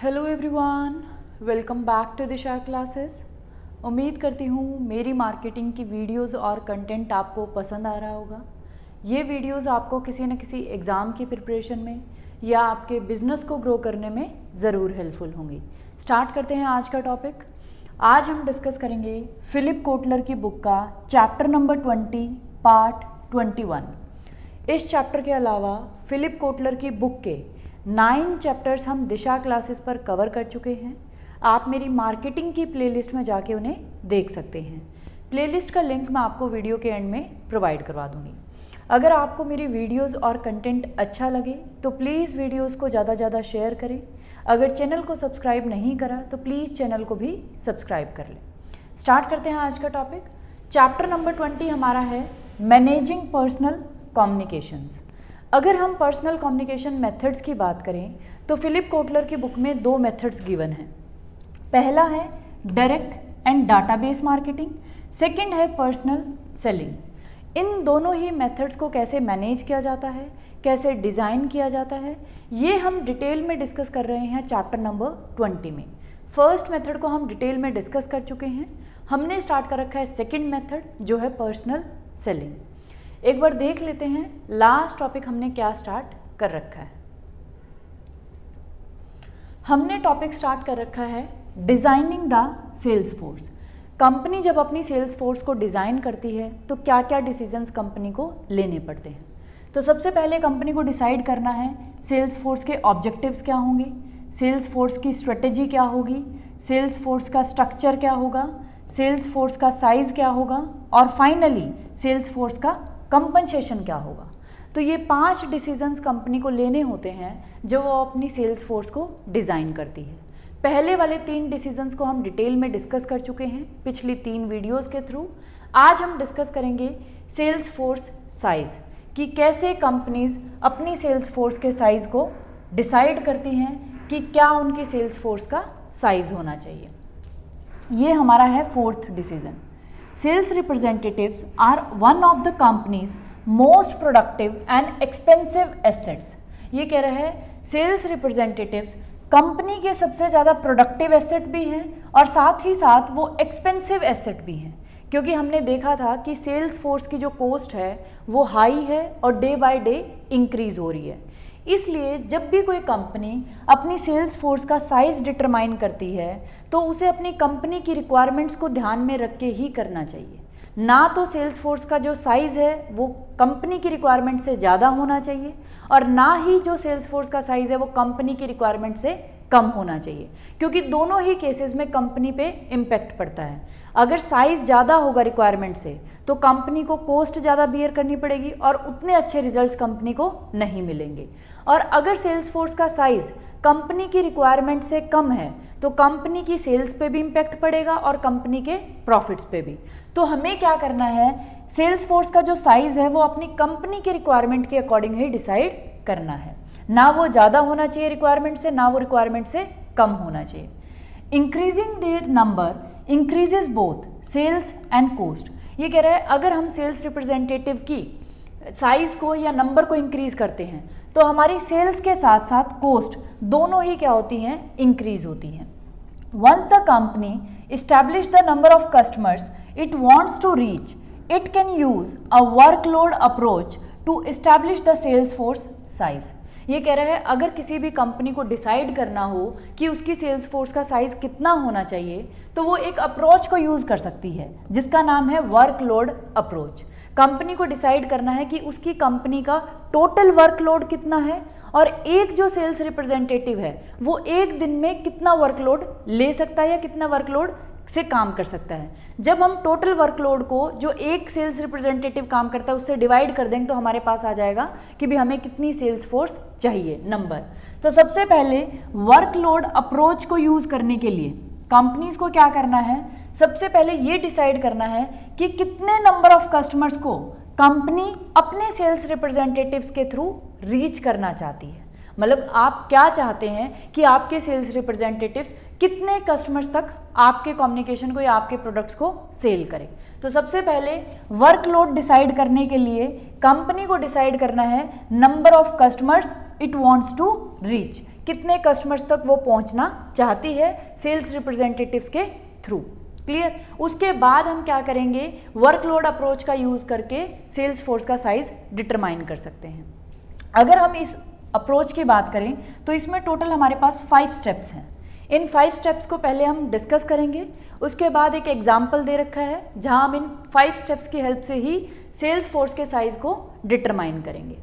Hello everyone, welcome back to Disha classes. उम्मीद करती हूँ मेरी मार्केटिंग की वीडियोस और कंटेंट आपको पसंद आ रहा होगा। ये वीडियोस आपको किसी न किसी एग्ज़ाम की प्रिपरेशन में या आपके बिजनेस को ग्रो करने में ज़रूर हेल्पफुल होंगी। स्टार्ट करते हैं आज का टॉपिक। आज हम डिस्कस करेंगे फिलिप कोटलर की बुक का चैप्टर नंबर 20 पार्ट 21। इस चैप्टर के अलावा फिलिप कोटलर की बुक के 9 चैप्टर्स हम दिशा क्लासेस पर कवर कर चुके हैं। आप मेरी मार्केटिंग की प्लेलिस्ट में जाके उन्हें देख सकते हैं। प्लेलिस्ट का लिंक मैं आपको वीडियो के एंड में प्रोवाइड करवा दूंगी। अगर आपको मेरी वीडियोस और कंटेंट अच्छा लगे तो प्लीज़ वीडियोस को ज़्यादा से ज़्यादा शेयर करें। अगर चैनल को सब्सक्राइब नहीं करा तो प्लीज़ चैनल को भी सब्सक्राइब कर लें। स्टार्ट करते हैं आज का टॉपिक। चैप्टर नंबर 20 हमारा है मैनेजिंग पर्सनल कम्युनिकेशंस। अगर हम पर्सनल कम्युनिकेशन मेथड्स की बात करें तो फिलिप कोटलर की बुक में 2 मेथड्स गिवन हैं। पहला है direct and database marketing, second है पर्सनल सेलिंग। इन दोनों ही मेथड्स को कैसे मैनेज किया जाता है, कैसे डिज़ाइन किया जाता है, ये हम डिटेल में डिस्कस कर रहे हैं चैप्टर नंबर 20 में। फर्स्ट मेथड को हम डिटेल में डिस्कस कर चुके हैं। हमने स्टार्ट कर रखा है सेकंड मेथड जो है पर्सनल सेलिंग। एक बार देख लेते हैं लास्ट टॉपिक हमने क्या स्टार्ट कर रखा है। हमने टॉपिक स्टार्ट कर रखा है designing the sales force. Company जब अपनी सेल्स फोर्स को डिज़ाइन करती है तो क्या क्या डिसीजंस कंपनी को लेने पड़ते हैं। तो सबसे पहले कंपनी को डिसाइड करना है सेल्स फोर्स के ऑब्जेक्टिव्स क्या होंगे, सेल्स फोर्स की स्ट्रेटेजी क्या होगी, सेल्स फोर्स का स्ट्रक्चर क्या होगा, सेल्स फोर्स का साइज क्या होगा और फाइनली सेल्स फोर्स का कंपनसेशन क्या होगा। तो ये 5 डिसीजंस कंपनी को लेने होते हैं जो वो अपनी सेल्स फोर्स को डिज़ाइन करती है। पहले वाले 3 डिसीजंस को हम डिटेल में डिस्कस कर चुके हैं पिछली 3 वीडियोस के थ्रू। आज हम डिस्कस करेंगे सेल्स फोर्स साइज कि कैसे कंपनीज अपनी सेल्स फोर्स के साइज को डिसाइड करती हैं कि क्या उनकी सेल्स फोर्स का साइज होना चाहिए। ये हमारा है 4th decision. Sales representatives are one of the company's most productive and expensive assets। ये कह रहे हैं सेल्स रिप्रेजेंटेटिव्स कंपनी के सबसे ज़्यादा प्रोडक्टिव एसेट भी हैं और साथ ही साथ वो एक्सपेंसिव एसेट भी हैं, क्योंकि हमने देखा था कि सेल्स फोर्स की जो कॉस्ट है वो हाई है और डे बाय डे इंक्रीज हो रही है। इसलिए जब भी कोई कंपनी अपनी सेल्स फोर्स का साइज डिटरमाइन करती है तो उसे अपनी कंपनी की रिक्वायरमेंट्स को ध्यान में रख के ही करना चाहिए। ना तो सेल्स फोर्स का जो साइज़ है वो कंपनी की रिक्वायरमेंट से ज़्यादा होना चाहिए और ना ही जो सेल्स फोर्स का साइज़ है वो कंपनी की रिक्वायरमेंट से कम होना चाहिए, क्योंकि दोनों ही केसेस में कंपनी पे इम्पैक्ट पड़ता है। अगर साइज़ ज़्यादा होगा रिक्वायरमेंट से तो कंपनी को कॉस्ट ज़्यादा बियर करनी पड़ेगी और उतने अच्छे रिजल्ट्स कंपनी को नहीं मिलेंगे। और अगर सेल्स फोर्स का साइज़ कंपनी की रिक्वायरमेंट से कम है तो कंपनी की सेल्स पे भी इम्पैक्ट पड़ेगा और कंपनी के प्रॉफिट्स पे भी। तो हमें क्या करना है, सेल्स फोर्स का जो साइज़ है वो अपनी कंपनी के रिक्वायरमेंट के अकॉर्डिंग ही डिसाइड करना है। ना वो ज़्यादा होना चाहिए रिक्वायरमेंट से, ना वो रिक्वायरमेंट से कम होना चाहिए। Increasing their number increases both sales and cost. ये कह रहा है अगर हम सेल्स रिप्रेजेंटेटिव की साइज़ को या नंबर को इंक्रीज करते हैं तो हमारी सेल्स के साथ साथ कॉस्ट दोनों ही क्या होती हैं, इंक्रीज होती हैं। Once the company establish the number of customers it wants to reach, it can use a workload approach to establish the sales force size. ये कह रहा है अगर किसी भी कंपनी को डिसाइड करना हो कि उसकी सेल्स फोर्स का साइज़ कितना होना चाहिए तो वो एक अप्रोच को यूज़ कर सकती है जिसका नाम है वर्कलोड अप्रोच। कंपनी को डिसाइड करना है कि उसकी कंपनी का टोटल वर्कलोड कितना है और एक जो सेल्स रिप्रेजेंटेटिव है वो एक दिन में कितना वर्कलोड ले सकता है या कितना वर्कलोड से काम कर सकता है। जब हम टोटल वर्कलोड को जो एक सेल्स रिप्रेजेंटेटिव काम करता है उससे डिवाइड कर देंगे तो हमारे पास आ जाएगा कि भी हमें कितनी सेल्स फोर्स चाहिए नंबर। तो सबसे पहले वर्कलोड अप्रोच को यूज़ करने के लिए कंपनीज को क्या करना है, सबसे पहले ये डिसाइड करना है कि कितने नंबर ऑफ कस्टमर्स को कंपनी अपने सेल्स रिप्रेजेंटेटिव्स के थ्रू रीच करना चाहती है। मतलब आप क्या चाहते हैं कि आपके सेल्स रिप्रेजेंटेटिव्स कितने कस्टमर्स तक आपके कम्युनिकेशन को या आपके प्रोडक्ट्स को सेल करें। तो सबसे पहले वर्कलोड डिसाइड करने के लिए कंपनी को डिसाइड करना है number of customers it wants to reach, कितने कस्टमर्स तक वो पहुंचना चाहती है सेल्स रिप्रेजेंटेटिव्स के थ्रू। क्लियर। उसके बाद हम क्या करेंगे, वर्कलोड अप्रोच का यूज़ करके सेल्स फोर्स का साइज डिटरमाइन कर सकते हैं। अगर हम इस अप्रोच की बात करें तो इसमें टोटल हमारे पास 5 स्टेप्स हैं। इन 5 स्टेप्स को पहले हम डिस्कस करेंगे, उसके बाद एक एग्जाम्पल दे रखा है जहां हम इन 5 स्टेप्स की हेल्प से ही सेल्स फोर्स के साइज को डिटरमाइन करेंगे।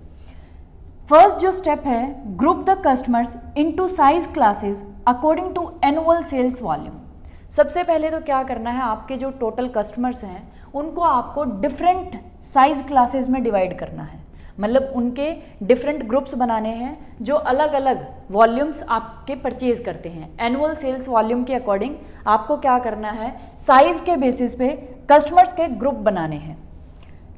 फर्स्ट जो स्टेप है, group the customers into size classes according to annual sales volume. सबसे पहले तो क्या करना है, आपके जो टोटल कस्टमर्स हैं उनको आपको डिफरेंट साइज क्लासेस में डिवाइड करना है, मतलब उनके डिफरेंट ग्रुप्स बनाने हैं जो अलग अलग वॉल्यूम्स आपके परचेज करते हैं। एनुअल सेल्स वॉल्यूम के अकॉर्डिंग आपको क्या करना है, साइज के बेसिस पे कस्टमर्स के ग्रुप बनाने हैं।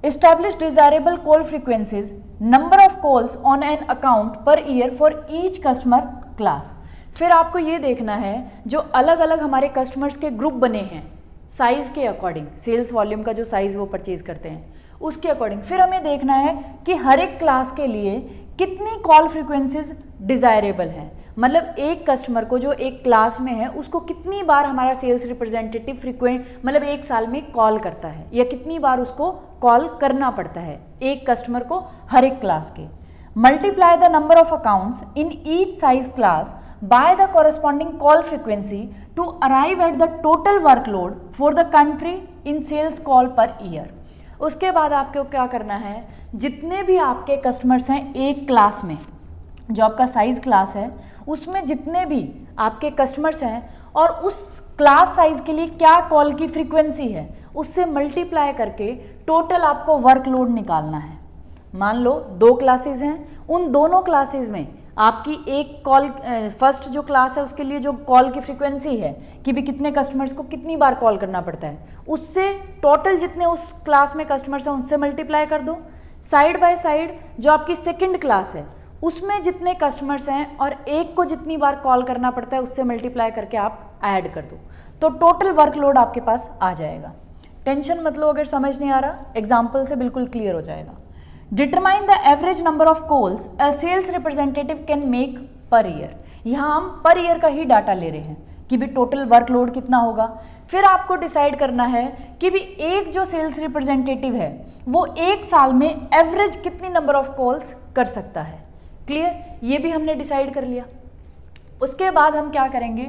Establish desirable call frequencies, number of calls on an account per year for each customer class। फिर आपको ये देखना है जो अलग अलग हमारे कस्टमर्स के ग्रुप बने हैं साइज के अकॉर्डिंग, सेल्स वॉल्यूम का जो साइज वो परचेज करते हैं उसके अकॉर्डिंग, फिर हमें देखना है कि हर एक क्लास के लिए कितनी कॉल फ्रीक्वेंसीज डिजायरेबल है। मतलब एक कस्टमर को जो एक क्लास में है उसको कितनी बार हमारा सेल्स रिप्रेजेंटेटिव मतलब एक साल में कॉल करता है या कितनी बार उसको कॉल करना पड़ता है एक कस्टमर को हर एक क्लास के। Multiply the number of accounts in each size class by the corresponding call frequency to arrive at the total workload for the country in sales call per year. उसके बाद आपको क्या करना है, जितने भी आपके कस्टमर्स हैं एक क्लास में, जो आपका साइज क्लास है उसमें जितने भी आपके कस्टमर्स हैं और उस क्लास साइज के लिए क्या कॉल की फ्रीक्वेंसी है उससे मल्टीप्लाई करके टोटल आपको वर्कलोड निकालना है। मान लो 2 क्लासेस हैं, उन दोनों क्लासेस में आपकी एक कॉल, फर्स्ट जो क्लास है उसके लिए जो कॉल की फ्रीक्वेंसी है कि भी कितने कस्टमर्स को कितनी बार कॉल करना पड़ता है, उससे टोटल जितने उस क्लास में कस्टमर्स हैं उनसे मल्टीप्लाई कर दो। साइड बाय साइड जो आपकी सेकंड क्लास है उसमें जितने कस्टमर्स हैं और एक को जितनी बार कॉल करना पड़ता है उससे मल्टीप्लाई करके आप ऐड कर दो, तो टोटल वर्कलोड आपके पास आ जाएगा। टेंशन मत लो, अगर समझ नहीं आ रहा एग्जाम्पल से बिल्कुल क्लियर हो जाएगा। Determine the average number of calls a sales representative can make per year. यहाँ हम पर ईयर का ही डाटा ले रहे हैं कि भी टोटल वर्कलोड कितना होगा। फिर आपको डिसाइड करना है कि भी एक जो सेल्स रिप्रेजेंटेटिव है वो एक साल में एवरेज कितनी नंबर ऑफ कॉल्स कर सकता है। क्लियर, ये भी हमने डिसाइड कर लिया। उसके बाद हम क्या करेंगे,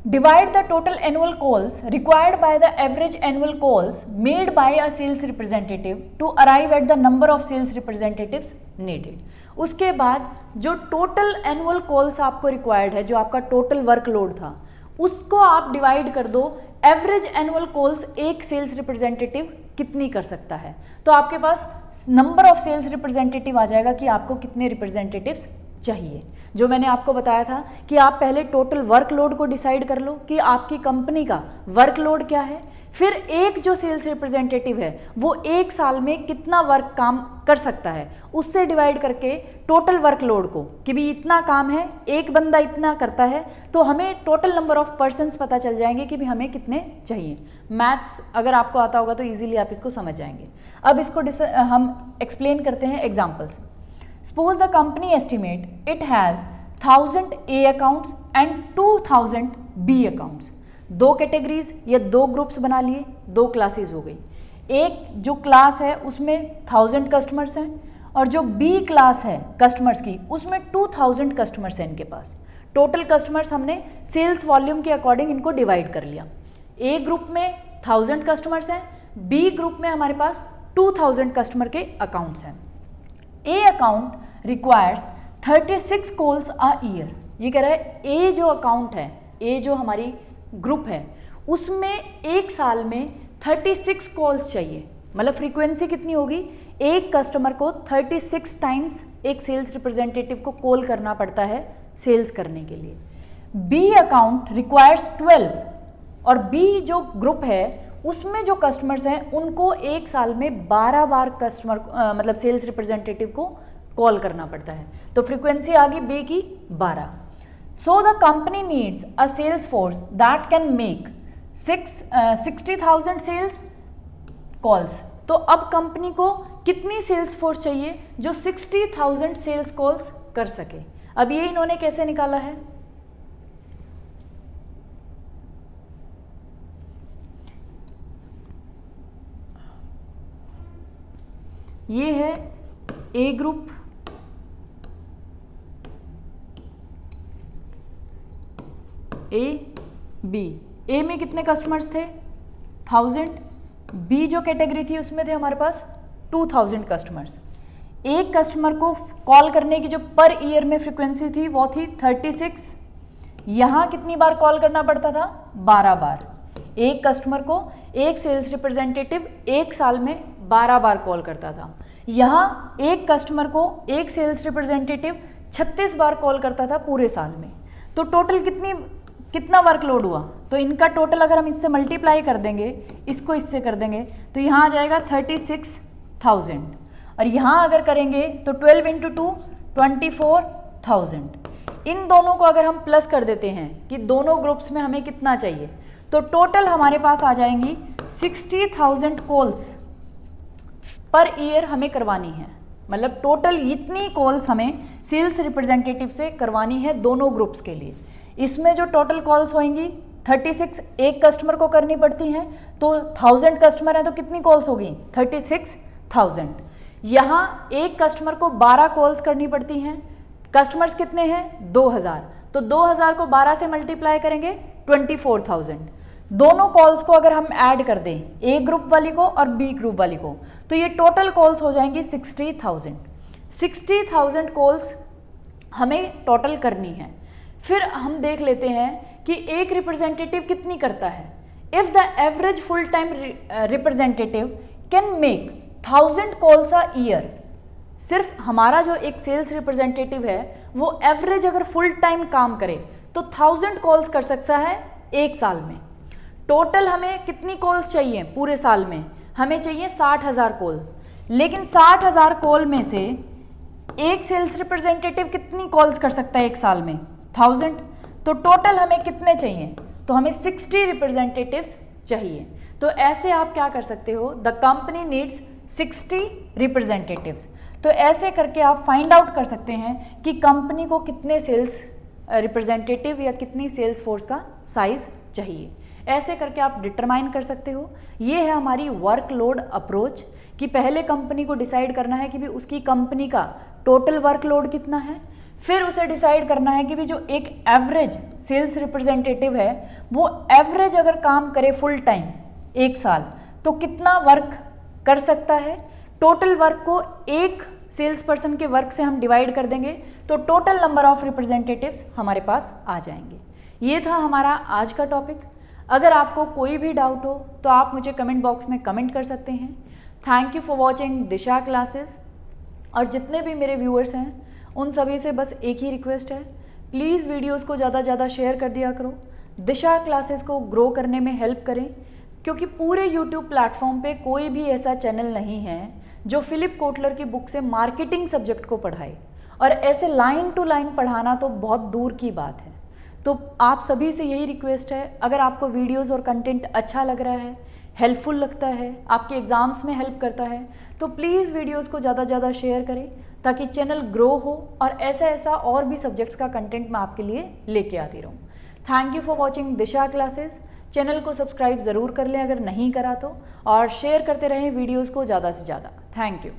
divide the total annual calls required by the average annual calls made by a sales representative to arrive at the number of sales representatives needed. उसके बाद जो टोटल एनुअल कॉल्स आपको रिक्वायर्ड है, जो आपका टोटल वर्कलोड था, उसको आप डिवाइड कर दो एवरेज एनुअल कॉल्स एक सेल्स रिप्रेजेंटेटिव कितनी कर सकता है, तो आपके पास नंबर ऑफ सेल्स रिप्रेजेंटेटिव आ जाएगा कि आपको कितने रिप्रेजेंटेटिव्स चाहिए। जो मैंने आपको बताया था कि आप पहले टोटल वर्कलोड को डिसाइड कर लो कि आपकी कंपनी का वर्कलोड क्या है, फिर एक जो सेल्स रिप्रेजेंटेटिव है वो एक साल में कितना वर्क काम कर सकता है उससे डिवाइड करके टोटल वर्कलोड को कि भी इतना काम है, एक बंदा इतना करता है, तो हमें टोटल नंबर ऑफ पर्सन्स पता चल जाएंगे कि भी हमें कितने चाहिए। मैथ्स अगर आपको आता होगा तो इजीली आप इसको समझ जाएंगे। अब इसको हम एक्सप्लेन करते हैं एग्जाम्पल से। Suppose the company estimate it has 1000 A accounts and 2000 B accounts। 2 categories या 2 ग्रुप्स बना लिए, 2 क्लासेस हो गई। एक जो क्लास है उसमें 1000 कस्टमर्स हैं और जो B क्लास है कस्टमर्स की उसमें 2000 कस्टमर्स हैं इनके पास। टोटल कस्टमर्स हमने सेल्स वॉल्यूम के अकॉर्डिंग इनको डिवाइड कर लिया। A ग्रुप में 1000 कस्टमर्स हैं, B ग्रुप में हमारे पास 2000 कस्टमर के अकाउंट्स हैं। A account requires 36 calls a year. ये कह रहा है A जो अकाउंट है, A जो हमारी ग्रुप है उसमें एक साल में 36 कॉल्स चाहिए। मतलब फ्रीक्वेंसी कितनी होगी, एक कस्टमर को 36 टाइम्स एक सेल्स रिप्रेजेंटेटिव को कॉल करना पड़ता है सेल्स करने के लिए। B अकाउंट रिक्वायर्स 12 और B जो ग्रुप है उसमें जो कस्टमर्स हैं उनको एक साल में 12 बार कस्टमर मतलब सेल्स रिप्रेजेंटेटिव को कॉल करना पड़ता है, तो फ्रीक्वेंसी आ गई बी की 12। So the company needs a sales force that can make 60,000 sales calls. तो अब कंपनी को कितनी सेल्स फोर्स चाहिए जो 60,000 सेल्स कॉल्स कर सके। अब ये इन्होंने कैसे निकाला है, ये है ए ग्रुप, ए बी। ए में कितने कस्टमर्स थे 1000, बी जो कैटेगरी थी उसमें थे हमारे पास 2000 कस्टमर्स। एक कस्टमर को कॉल करने की जो पर ईयर में फ्रीक्वेंसी थी वो थी 36। यहाँ कितनी बार कॉल करना पड़ता था, 12 बार। एक कस्टमर को एक सेल्स रिप्रेजेंटेटिव एक साल में 12 बार कॉल करता था। यहाँ एक कस्टमर को एक सेल्स रिप्रेजेंटेटिव 36 बार कॉल करता था पूरे साल में। तो टोटल कितना वर्कलोड हुआ, तो इनका टोटल अगर हम इससे मल्टीप्लाई कर देंगे, इसको इससे कर देंगे, तो यहाँ आ जाएगा 36,000। और यहाँ अगर करेंगे तो 12 × 2 24,000। इन दोनों को अगर हम प्लस कर देते हैं कि दोनों ग्रुप्स में हमें कितना चाहिए, तो टोटल हमारे पास आ जाएंगी 60,000 कॉल्स पर ईयर हमें करवानी है। मतलब टोटल इतनी कॉल्स हमें सेल्स रिप्रेजेंटेटिव से करवानी है दोनों ग्रुप्स के लिए। इसमें जो टोटल कॉल्स होंगी 36 एक कस्टमर को करनी पड़ती हैं, तो 1000 कस्टमर हैं तो कितनी कॉल्स होगी 36,000। यहाँ एक कस्टमर को 12 कॉल्स करनी पड़ती हैं, कस्टमर्स कितने हैं 2000, तो 2000 को 12 से मल्टीप्लाई करेंगे 24,000। दोनों कॉल्स को अगर हम ऐड कर दें, ए ग्रुप वाली को और बी ग्रुप वाली को, तो ये टोटल कॉल्स हो जाएंगी 60,000। 60,000 कॉल्स हमें टोटल करनी है। फिर हम देख लेते हैं कि एक रिप्रेजेंटेटिव कितनी करता है। If the average full time representative can make 1000 calls a year, सिर्फ हमारा जो एक सेल्स रिप्रेजेंटेटिव है वो एवरेज अगर फुल टाइम काम करे तो 1000 कॉल्स कर सकता है एक साल में। टोटल हमें कितनी कॉल्स चाहिए पूरे साल में, हमें चाहिए 60,000 कॉल। लेकिन 60,000 कॉल में से एक सेल्स रिप्रेजेंटेटिव कितनी कॉल्स कर सकता है एक साल में 1000, तो टोटल हमें कितने चाहिए, तो हमें 60 रिप्रेजेंटेटिव्स चाहिए। तो ऐसे आप क्या कर सकते हो, द कंपनी नीड्स 60 रिप्रेजेंटेटिव्स। तो ऐसे करके आप फाइंड आउट कर सकते हैं कि कंपनी को कितने सेल्स रिप्रेजेंटेटिव या कितनी सेल्स फोर्स का साइज चाहिए। ऐसे करके आप डिटरमाइन कर सकते हो। ये है हमारी वर्कलोड अप्रोच कि पहले कंपनी को डिसाइड करना है कि भी उसकी कंपनी का टोटल वर्कलोड कितना है, फिर उसे डिसाइड करना है कि भी जो एक एवरेज सेल्स रिप्रेजेंटेटिव है वो एवरेज अगर काम करे फुल टाइम एक साल तो कितना वर्क कर सकता है। टोटल वर्क को एक सेल्स पर्सन के वर्क से हम डिवाइड कर देंगे तो टोटल नंबर ऑफ रिप्रेजेंटेटिव्स हमारे पास आ जाएंगे। ये था हमारा आज का टॉपिक। अगर आपको कोई भी डाउट हो तो आप मुझे कमेंट बॉक्स में कमेंट कर सकते हैं। Thank you for watching Disha classes. और जितने भी मेरे व्यूअर्स हैं उन सभी से बस एक ही रिक्वेस्ट है, प्लीज़ वीडियोस को ज़्यादा से ज़्यादा शेयर कर दिया करो, दिशा क्लासेस को ग्रो करने में हेल्प करें। क्योंकि पूरे यूट्यूब प्लेटफॉर्म पे कोई भी ऐसा चैनल नहीं है जो फिलिप कोटलर की बुक से मार्केटिंग सब्जेक्ट को पढ़ाए, और ऐसे लाइन टू लाइन पढ़ाना तो बहुत दूर की बात है। तो आप सभी से यही रिक्वेस्ट है, अगर आपको वीडियोस और कंटेंट अच्छा लग रहा है, हेल्पफुल लगता है, आपके एग्ज़ाम्स में हेल्प करता है, तो प्लीज़ वीडियोस को ज़्यादा से ज़्यादा शेयर करें ताकि चैनल ग्रो हो और ऐसा और भी सब्जेक्ट्स का कंटेंट मैं आपके लिए लेके आती रहूँ। Thank you for watching Disha classes. Channel को सब्सक्राइब ज़रूर कर लें अगर नहीं करा तो, और शेयर करते रहें वीडियोज़ को ज़्यादा से ज़्यादा। Thank you.